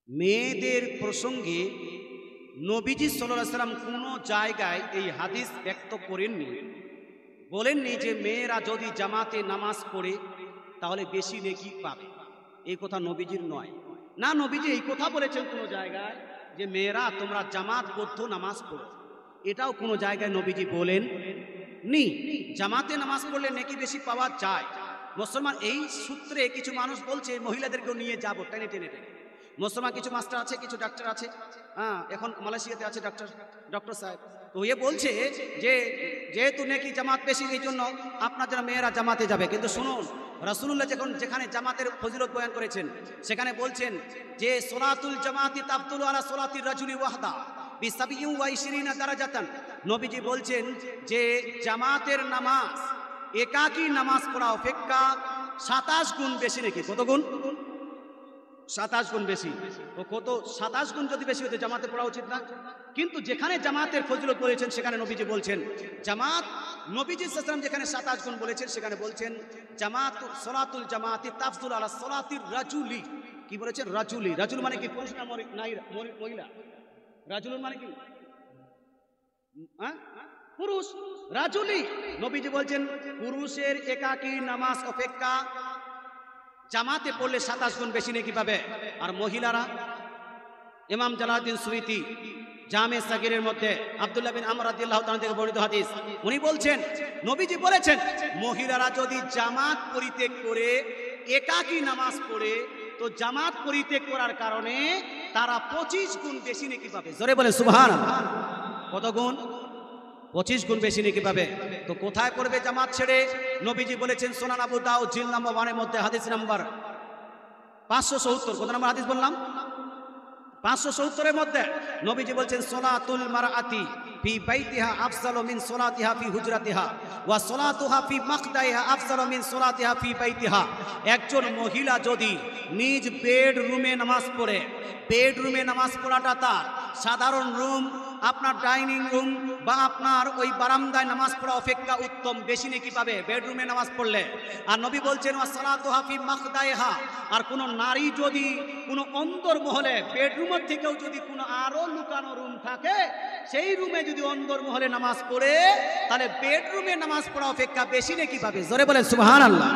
মেয়েদের প্রসঙ্গে নবীজি সাল্লাল্লাহু আলাইহি সাল্লাম কোনো জায়গায় এই হাদিস ব্যক্ত করেননি, বলেননি যে মেয়েরা যদি জামাতে নামাজ পড়ে তাহলে বেশি নেকি পাবে। এই কথা নবীজির নয়। না, নবীজি এই কথা বলেছেন কোনো জায়গায় যে মেয়েরা তোমরা জামাতবদ্ধ নামাজ পড়ো, এটাও কোনো জায়গায় নবীজি বলেন নি। জামাতে নামাজ পড়লে নেকি বেশি পাওয়া যায়। মুসলমান এই সূত্রে কিছু মানুষ বলছে মহিলাদেরকেও নিয়ে যাবো টেনে টেনে টেনে। মুসলমান কিছু মাস্টার আছে, কিছু ডাক্তার আছে, এখন মালয়েশিয়াতে আছে ডক্টর সাহেব, তো এ বলছে যে যেহেতু নেকি জামাত বেশি এই জন্য আপনাদের মেয়েরা জামাতে যাবে। কিন্তু শুনুন, রাসূলুল্লাহ যেখানে জামাতের ফজিলত বয়ান করেছেন সেখানে বলছেন যে সোলাতুল জামাতি তাফদুলু আলা সোলাতির রাজুলি ওয়াহদা বিসাবিয়্যিন ওয়া 20 দারাজাতান। নবীজি বলছেন যে জামাতের নামাজ একাকী নামাজ পড়া অপেক্ষা 27 গুণ বেশি নাকি। কত গুণ? 27 গুণ বেশি। ও কত 27 গুণ যদি বেশি হতে জামাতে পড়া উচিত না? কিন্তু যেখানে জামাতের ফজিলত বলেছেন সেখানে নবীজি বলছেন জামাত, নবীজি সাল্লাল্লাহু আলাইহি ওয়াসাল্লাম যেখানে 27 গুণ বলেছেন সেখানে বলছেন জামাত সলাতুল জামাতি তাফদুল আলা সলাতির রাজুলি। কি বলেছেন? রাজুলি। রাজুল মানে কি? পুরুষ না মহিলা? রাজুল মানে কি? পুরুষ। রাজুলি। নবীজি বলছেন পুরুষের একাকী নামাজ অপেক্ষা জামাতে পড়লে 27 গুণ বেশি নেকি পাবে। আর মহিলারা, ইমাম জালালউদ্দিন সুয়ুতী জামে সাগীরের মধ্যে আব্দুল্লাহ বিন আমর রাদিয়াল্লাহু তাআলা থেকে বর্ণিত হাদিস, উনি বলছেন নবীজি বলেছেন মহিলারা যদি জামাত পরিত্যাগ করে একাকী নামাজ পড়ে তো জামাত পরিত্যাগ করার কারণে তারা 25 গুণ বেশি নেকি পাবে। জোরে বলে সুবহানাল্লাহ। কত গুণ? 25 গুণ বেশি নেকি পাবে। তো কোথায় পড়বে জামাত ছেড়ে? নবীজি বলেছেন সুনান আবু দাউদ জিলদ নম্বর 1 এর মধ্যে হাদিস নাম্বার 570। কত নম্বর হাদিস বললাম? 570 এর মধ্যে নবীজি বলছেন সলাতুল মারআতি ফি বাইতিহা আফসালু মিন সলাতিহা ফি হুজরাতিহা ওয়া সলাতুহা ফি মাকদাইহা আফসালু মিন সলাতিহা ফি বাইতিহা। একজন মহিলা যদি নিজ বেডরুমে নামাজ পড়ে, বেডরুমে নামাজ পড়াটা তার সাধারণ রুম, আপনার ডাইনিং রুম বা আপনার ওই বারান্দায় নামাজ পড়া অপেক্ষা উত্তম, বেশি নেকি পাবে বেডরুমে নামাজ পড়লে। আর নবী বলছেন ওয়া সালাতুহা ফি মাকদাইহা। আর কোন নারী যদি কোনো অন্তর্মহলে, বেডরুমের থেকেও যদি কোনো আরো লুকানো রুম থাকে সেই রুমে যদি অন্তর্মহলে নামাজ পড়ে তাহলে বেডরুমে নামাজ পড়া অপেক্ষা বেশি নেকি পাবে। জোরে বলেন সুবহানাল্লাহ।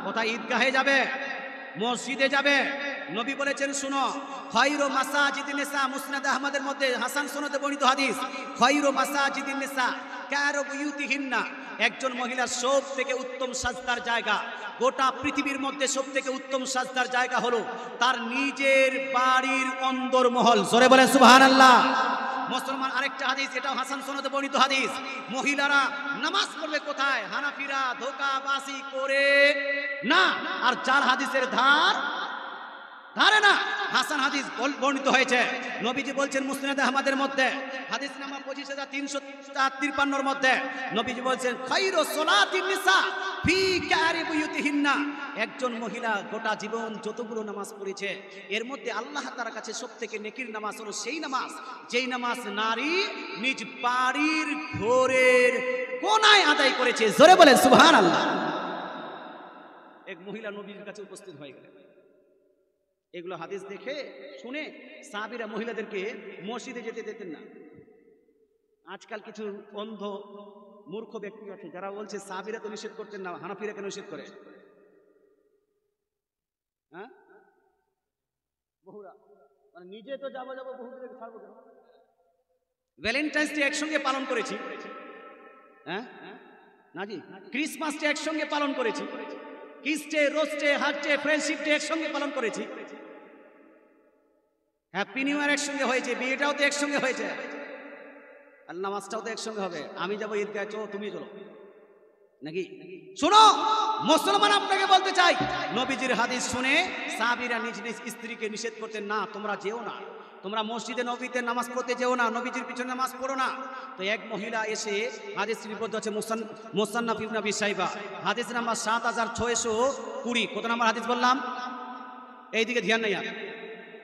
কোথায়? ঈদগাহে যাবে, মসজিদে যাবে। নবী বলেছেন শুনো, খায়রু মাসাজিদিন নিসা, মুসনাদ আহমদের মধ্যে হাসান সনদে বর্ণিত হাদিস, খায়রু মাসাজিদিন নিসা কারু বুয়ুতিহিন্না। একজন মহিলার সব থেকে উত্তম সাজদার জায়গা, গোটা পৃথিবীর মধ্যে সব থেকে উত্তম সাজদার জায়গা হলো তার নিজের বাড়ির অন্দরমহল। জোরে বলেন সুবহানাল্লাহ। মুসলমান আরেকটা হাদিস, এটাও হাসান সনদে বর্ণিত হাদিস, মহিলারা নামাজ পড়বে কোথায়? হানাফিরা ধোঁকাবাজি করে না, আর যার হাদিসের ধারে না, হাসান হাদিস বর্ণিত হয়েছে। নবীজি বলছেন মুসনাদ আহমদের মধ্যে হাদিস নাম্বার 25353 এর মধ্যে নবীজি বলছেন খায়রু সলাতিন নিসা ফি কারি বুয়ুতিহিন্না। একজন মহিলা গোটা জীবন যতগুলো নামাজ পড়েছে এর মধ্যে আল্লাহ তাআলার কাছে সবথেকে নেকির নামাজ হলো সেই নামাজ যেই নামাজ নারী নিজ বাড়ির ঘরের কোণায় আদায় করেছে। জোরে বলেন সুবহানাল্লাহ। এক মহিলা নবীর কাছে উপস্থিত হয়ে গেলেন। এগুলো হাদিস দেখে শুনে সাহাবীরা মহিলাদেরকে মসজিদে যেতে দিতেন না। আজকাল কিছু অন্ধ মূর্খ ব্যক্তি আছে যারা বলছে সাহাবীরা তো নিষেধ করতেন না, হানাফিরা কেন নিষেধ করে? বহুরা মানে নিজে তো যাবো বহুদেরকে ছাড়বো কেন? ভ্যালেন্টাইন্স ডে একসঙ্গে পালন করেছি, নাজি ক্রিসমাস ডে একসঙ্গে পালন করেছি, কিসডে, রোস্টে, হার্টে, ফ্রেন্ডশিপ ডে একসঙ্গে পালন করেছি, হ্যাপি নিউ ইয়ার একসঙ্গে হয়েছে, বিয়েটাও তো একসঙ্গে হয়েছে, আর নামাজটাও তো একসঙ্গে হবে। আমি যাবো ঈদগাহে, চলো তুমি চলো নাকি? শোনো মুসলমান, আপনাকে বলতে চাই নবীজির হাদিস শুনে সাহাবীরা নিজ নিজ স্ত্রীকে নিষেধ করতেন না, তোমরা যেও না, তোমরা মসজিদে নবীতে নামাজ পড়তে যেও না, নবীজির পিছনে নামাজ পড়ো না। তো এক মহিলা এসে, হাদিস রিপোর্ট আছে মুসান্নাফ ইবনে আবি শাইবা হাদিস নাম্বার 7620। কত নাম্বার হাদিস বললাম? এইদিকে ধ্যান নাই আর।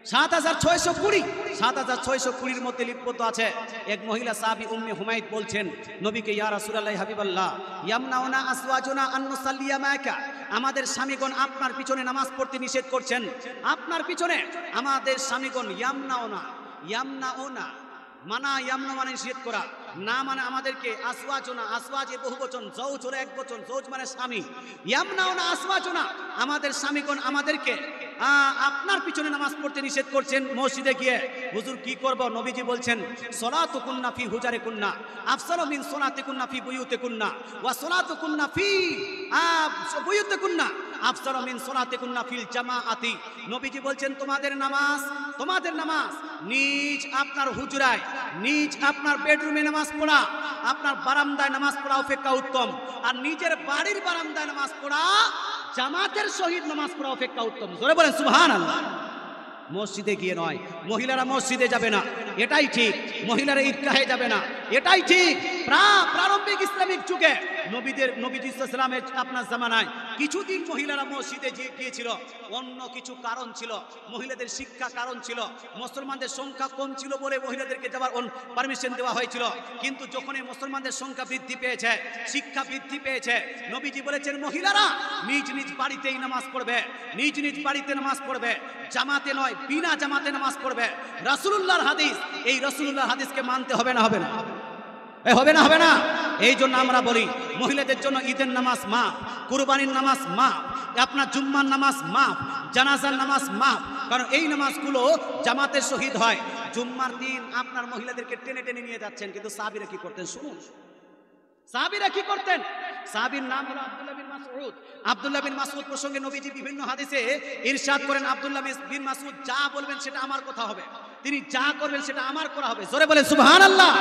7,620 7,620 মধ্যে লিপিবদ্ধ আছে। এক মহিলা সাহাবী উম্মে হুমায়দ বলছেন নবীকে, ইয়া রাসূলুল্লাহ হাবিবাল্লাহ, ইয়ামনাউনা আসওয়াজুনা আন নুসাল্লিয়া মাকা, আমাদের স্বামীগণ আপনার পিছনে নামাজ পড়তে নিষেধ করছেন। আপনার পিছনে আমাদের স্বামীগণ ইয়ামনাউনা, ইয়ামনাউনা মানা, ইয়ামনা মানে নিষেধ করা, না মানে আমাদেরকে, আসওয়াজুনা, আসওয়াজে বহুবচন, জৌজ হলো একবচন, জৌজ মানে স্বামী, ইয়ামনাউনা আসওয়াজুনা আমাদের স্বামীগণ আমাদেরকে আপনার পিছনে নামাজ পড়তে নিষেধ করছেন মসজিদে গিয়ে। হুজুর কি করব? নবীজি বলছেন, সলাতুকুন্না ফি হুজারিকুন্না আফসালু মিন সলাতিকুন্না ফি বুয়ুতিকুন্না ওয়া সলাতুকুন্না ফি বুয়ুতিকুন্না আফসালু মিন সলাতিকুন্না ফিল জামাআতি। নবীজি বলছেন তোমাদের নামাজ নিজ আপনার হুজরায়, নিজ আপনার বেডরুমে নামাজ পড়া, আপনার বারান্দায় নামাজ পড়া অপেক্ষা উত্তম, আর নিজের বাড়ির বারান্দায় নামাজ পড়া জামাতের সহিত নামাজ পড়া অপেক্ষা উত্তম। জোরে বলেন সুবহানাল্লাহ। মসজিদে গিয়ে নয়, মহিলারা মসজিদে যাবে না, এটাই ঠিক। মহিলারা ঈদগাহে যাবে না, এটাই ঠিক। প্রারম্ভিক ইসলামিক যুগে নবী সাল্লাল্লাহু আলাইহি আপনার জামানায় কিছুদিন মহিলারা মসজিদে গিয়েছিল, অন্য কিছু কারণ ছিল, মহিলাদের শিক্ষা কারণ ছিল, মুসলমানদের সংখ্যা কম ছিল বলে মহিলাদেরকে যাওয়ার পারমিশন দেওয়া হয়েছিল। কিন্তু যখনই মুসলমানদের সংখ্যা বৃদ্ধি পেয়েছে, শিক্ষা বৃদ্ধি পেয়েছে, নবীজি বলেছেন মহিলারা নিজ নিজ বাড়িতেই নামাজ পড়বে, নিজ নিজ বাড়িতে নামাজ পড়বে, জামাতে নয়, বিনা জামাতে নামাজ পড়বে। রাসূলুল্লাহর হাদিস, এই রাসূলুল্লাহর হাদিসকে মানতে হবে না? হবে না? হবে না? এই জন্য আমরা বলি মহিলাদের জন্য ঈদের নামাজ মাফ, কুরবানির নামাজ মাফ, আপনার জুম্মার নামাজ মাফ, জানাজার নামাজ মাফ, কারণ এই নামাজগুলো জামাতের সহিত হয়। জুম্মার দিন আপনার মহিলাদেরকে টেনে টেনে নিয়ে যাচ্ছেন, কিন্তু সাহাবীরা কি করতেন শুনুন। সাহাবীরা কি করতেন? সাহাবীর নাম হলো আব্দুল্লাহ বিন মাসউদ। আব্দুল্লাহ বিন মাসউদ প্রসঙ্গে নবীজি বিভিন্ন হাদিসে ইরশাদ করেন, আব্দুল্লাহ বিন মাসউদ যা বলবেন সেটা আমার কথা হবে, তিনি যা করবেন সেটা আমার করা হবে। জোরে বলেন সুবহানাল্লাহ।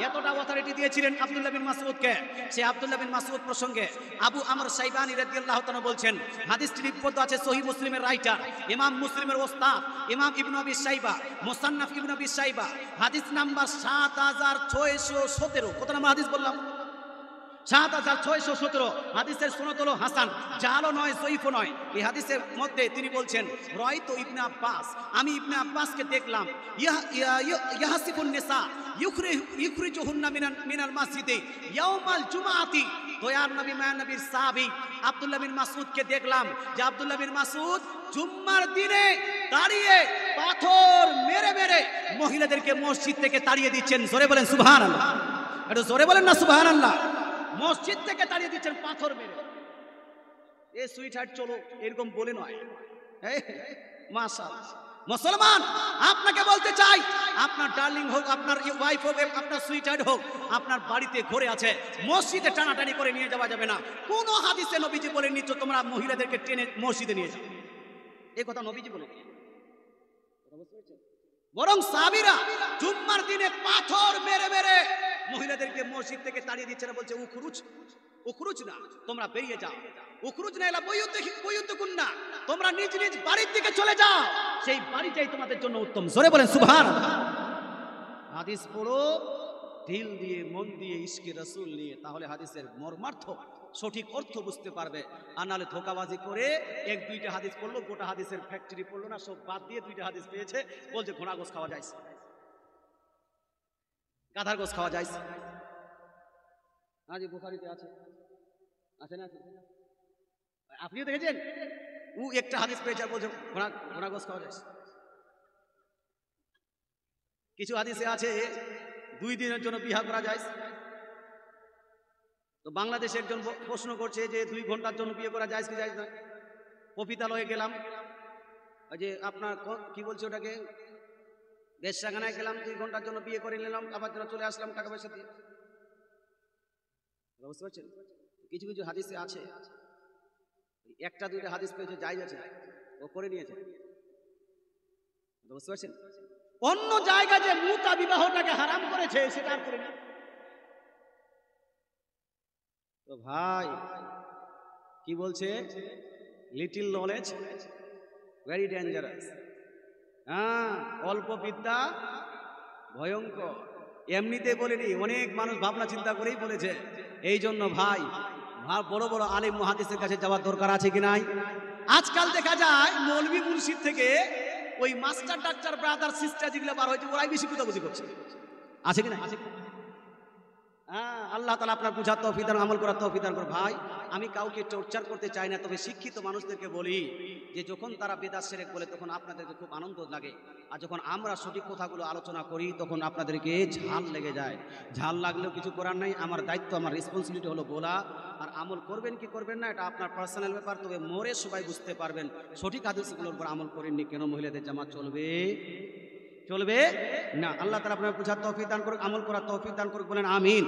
এতটা অথরিটি দিয়েছিলেন আব্দুল্লাহ বিন মাসউদকে। সে আব্দুল্লাহ বিন মাসউদ প্রসঙ্গে আবু আমর শাইবানি রাদিয়াল্লাহু তাআলা বলছেন, হাদিসটি লিপিবদ্ধ আছে সহিহ মুসলিমের রাইটার ইমাম মুসলিমের ওস্তাদ ইমাম ইবনে আবি শাইবা, মুসান্নাফ ইবনে আবি শাইবা, হাদিস নাম্বার 7617। কত নাম্বার হাদিস বললাম? 7617। হাদিসের সনদ হলো হাসান, জালও নয়, যঈফও নয়। এই হাদিসের মধ্যে তিনি বলছেন, রায়তু ইবনে আব্বাস, আমি ইবনে আব্বাসকে দেখলাম, ইয়াহসিবুন নিসা ইখরিজুহুন্না মিনাল মাসজিদে ইয়াউমাল জুমআতি। দয়ার নবী মায়ার নবীর সাহাবী আব্দুল্লাহ বিন মাসউদকে দেখলাম যে আব্দুল্লাহ বিন মাসউদ জুম্মার দিনে দাঁড়িয়ে পাথর মেরে মেরে মহিলাদেরকে মসজিদ থেকে তাড়িয়ে দিচ্ছেন। জোরে বলেন সুবহানাল্লাহ। একটু জোরে বলেন না সুবহানাল্লাহ। মসজিদ থেকে তাড়িয়ে দিচ্ছেন পাথর মেরে। এ সুইটহার্ট চলো এরকম বলে নয়। মাশাআল্লাহ। মুসলমান, আপনাকে বলতে চাই, আপনার ডার্লিং হোক, আপনার ওয়াইফ হোক, আপনার সুইটহার্ট হোক, আপনার বাড়িতে ঘরে আছে, মসজিদে টানাটানি করে নিয়ে যাওয়া যাবে না। কোন হাদিসে নবীজি বলেননি তো তোমরা মহিলাদেরকে টেনে মসজিদে নিয়ে যাও, এই কথা নবীজি বলেননি। বরং সাহাবীরা জুম্মার দিনে পাথর মেরে মেরে মহিলাদেরকে মসজিদ থেকে তাড়িয়ে দিচ্ছে না, বলছে উখরুজ না, তোমরা বেরিয়ে যাও। উখরুজ না এলা বুয়ুতুকুন্না, তোমরা নিজ নিজ বাড়ির দিকে চলে যাও, সেই বাড়িটাই তোমাদের জন্য উত্তম। জোরে বলেন সুবহানাল্লাহ। হাদিস পড়ো দিল দিয়ে, মন দিয়ে, ইশকে রাসূল নিয়ে, তাহলে হাদিসের মর্মার্থ সঠিক অর্থ বুঝতে পারবে। আর নাহলে ধোঁকাবাজি করে এক দুইটা হাদিস পড়লো, গোটা হাদিসের ফ্যাক্টরি পড়লো না, সব বাদ দিয়ে দুইটা হাদিস পেয়েছে, বলছে ঘোড়া গোস খাওয়া যায়, গাধার গোস খাওয়া যায়। জি বুখারীতে আছে, আছে না? আপনিও দেখেছেন? ও একটা হাদিস পেয়েছে আর বলছে ঘোড়া গোস খাওয়া যায়। কিছু হাদিসে আছে 2 দিনের জন্য বিবাহ করা যায়। তো বাংলাদেশে একজন প্রশ্ন করছে যে 2 ঘন্টার জন্য বিয়ে করা যায় কি যায় না? পপিতালয়ে গেলাম, ওই যে আপনার কি বলছে ওটাকে, বেশ্যাখানায় গেলাম, 2 ঘন্টার জন্য বিয়ে করে নিলাম, আবার জন্য চলে আসলাম টাকা পয়সা দিয়ে। বুঝতে পারছেন? কিছু কিছু হাদিসে আছে, একটা দুইটা হাদিস পেয়েছে জায়েজ আছে, ও করে নিয়েছে। বুঝতে পারছেন? অন্য জায়গা যে মুতা বিবাহটাকে হারাম করেছে সেটা আর করে না। তো ভাই কি বলছে, লিটিল নলেজ ভেরি ডেঞ্জারাস। অল্প বিদ্যা ভয়ঙ্কর। এমনিতে বলেনি, অনেক মানুষ ভাবনা চিন্তা করেই বলেছে। এই জন্য ভাই বড় বড় আলেম মুহাদ্দিসের কাছে যাওয়ার দরকার আছে কি নাই? আজকাল দেখা যায় মৌলভী মুর্শিদ থেকে ওই মাস্টার ডাক্তার ব্রাদার সিস্টার যেগুলো বার হয়েছে ওরাই বেশি বুঝাবুঝি করছে, আছে কি না? হ্যাঁ, আল্লাহ তাআলা আপনার বুঝার তৌফিক দান, আমল করার তৌফিক দান করুন। ভাই, আমি কাউকে টর্চার করতে চাই না, তবে শিক্ষিত মানুষদেরকে বলি যে যখন তারা বেদাত শিরক বলে তখন আপনাদেরকে খুব আনন্দ লাগে, আর যখন আমরা সঠিক কথাগুলো আলোচনা করি তখন আপনাদেরকে ঝাল লেগে যায়। ঝাল লাগলেও কিছু করার নাই, আমার দায়িত্ব, আমার রেসপন্সিবিলিটি হলো বলা। আর আমল করবেন কি করবেন না এটা আপনার পার্সোনাল ব্যাপার, তবে মরে সবাই বুঝতে পারবেন সঠিক হাদিসগুলোর উপর আমল করেননি কেন মহিলাদের জামাত চলবে চলবে না। আল্লাহ তাআলা আপনার বুঝার তৌফিক দান করুক, আমল করার তৌফিক দান করুক, বলেন আমিন।